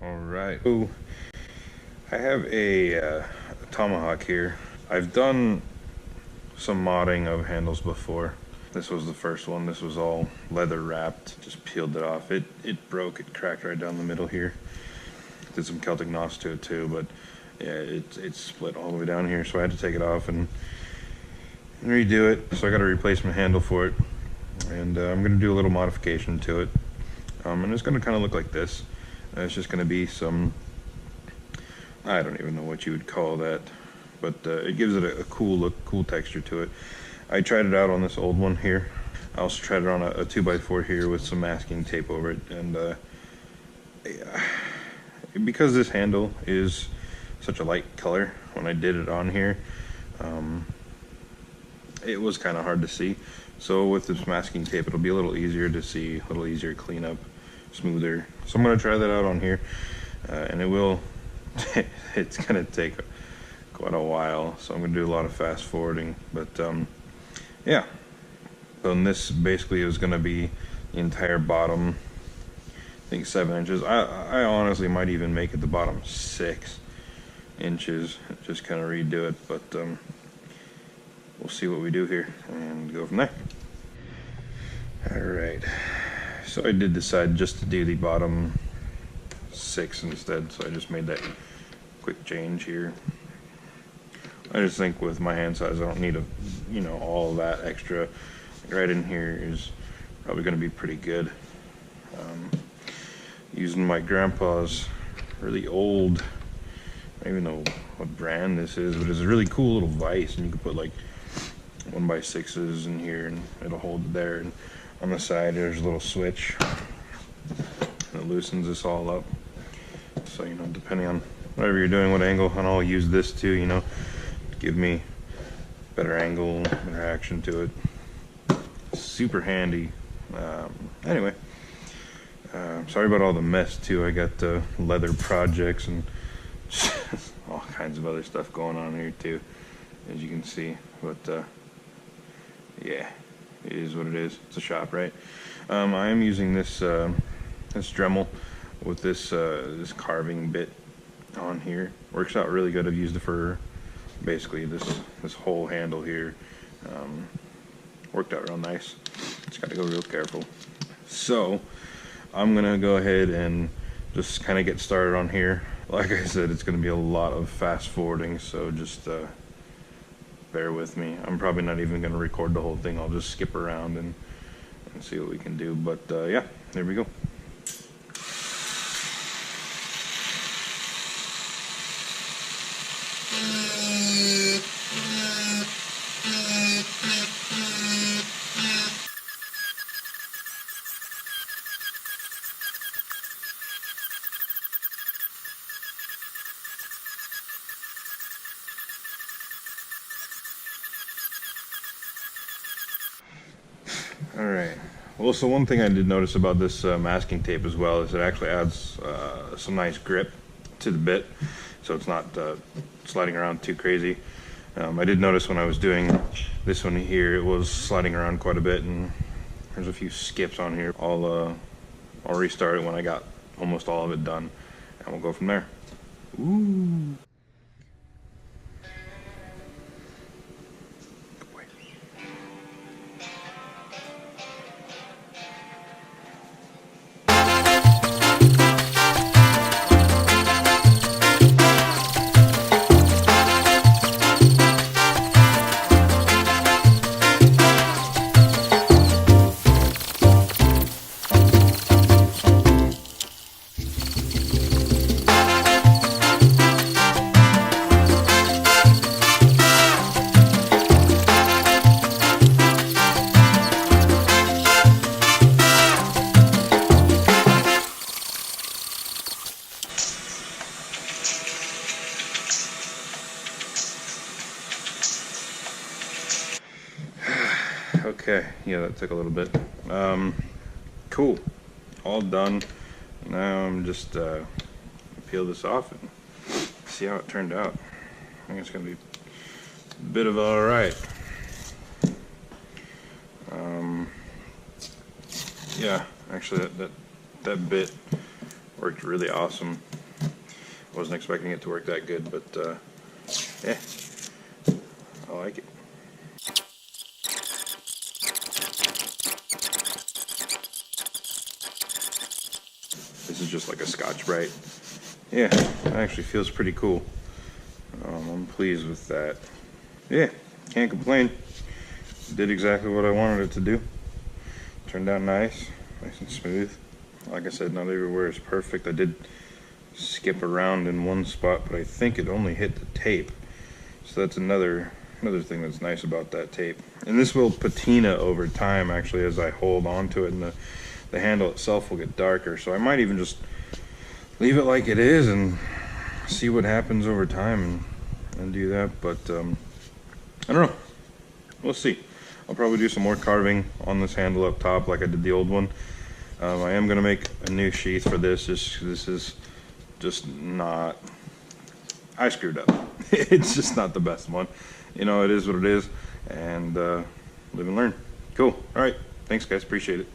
Alright, so I have a Tomahawk here. I've done some modding of handles before. This was the first one. This was all leather wrapped. Just peeled it off. It broke, it cracked right down the middle here. Did some Celtic knots to it too, but yeah, it split all the way down here, so I had to take it off and redo it. So I got a replacement handle for it, and I'm going to do a little modification to it. And it's going to kind of look like this. It's just going to be some, I don't even know what you would call that, but it gives it a cool look, cool texture to it. I tried it out on this old one here. I also tried it on a 2x4 here with some masking tape over it, and because this handle is such a light color, when I did it on here, it was kind of hard to see. So with this masking tape, it'll be a little easier to see, a little easier to clean up, smoother. So I'm going to try that out on here, and it will, it's going to take quite a while, so I'm going to do a lot of fast forwarding, but yeah. So this basically is going to be the entire bottom, I think 7 inches. I honestly might even make it the bottom 6 inches, just kind of redo it, but we'll see what we do here and go from there. Alright, so I did decide just to do the bottom 6 instead, so I just made that quick change here. I just think with my hand size I don't need all of that extra. Right in here is probably going to be pretty good. Using my grandpa's really old, I don't even know what brand this is, but it's a really cool little vise, and you can put like 1x6s in here and it'll hold it there, and on the side there's a little switch that loosens this all up. So depending on whatever you're doing, what angle, and I'll use this too, give me better angle, better action to it. Super handy. Anyway, sorry about all the mess too. I got leather projects and all kinds of other stuff going on here too, as you can see, but yeah, it is what it is. It's a shop, right? I am using this this Dremel with this this carving bit on here. Works out really good. I've used it for basically this whole handle here. Worked out real nice. Just got to go real careful. So I'm gonna go ahead and just kind of get started on here. Like I said, it's gonna be a lot of fast forwarding, so just bear with me. I'm probably not even gonna record the whole thing. I'll just skip around and see what we can do. But yeah, there we go. Alright, well, so one thing I did notice about this masking tape as well is it actually adds some nice grip to the bit, so it's not sliding around too crazy. I did notice when I was doing this one here, it was sliding around quite a bit, and there's a few skips on here. I'll restart it when I got almost all of it done, and we'll go from there. Ooh. Okay, yeah, that took a little bit. Cool, all done. Now I'm just peel this off and see how it turned out. I think it's gonna be a bit of alright. Yeah, actually that bit worked really awesome. Wasn't expecting it to work that good, but yeah, I like it. This is just like a Scotch-Brite. Yeah, it actually feels pretty cool. I'm pleased with that. Yeah, can't complain. Did exactly what I wanted it to do. Turned out nice and smooth. Like I said, not everywhere is perfect. I did skip around in one spot, but I think it only hit the tape. So that's another thing that's nice about that tape. And this will patina over time, actually, as I hold on to it, and the handle itself will get darker. So I might even just leave it like it is and see what happens over time and do that. But I don't know. We'll see. I'll probably do some more carving on this handle up top like I did the old one. I am going to make a new sheath for this. This is just not... I screwed up. It's just not the best one. You know, it is what it is. And live and learn. Cool. All right. Thanks, guys. Appreciate it.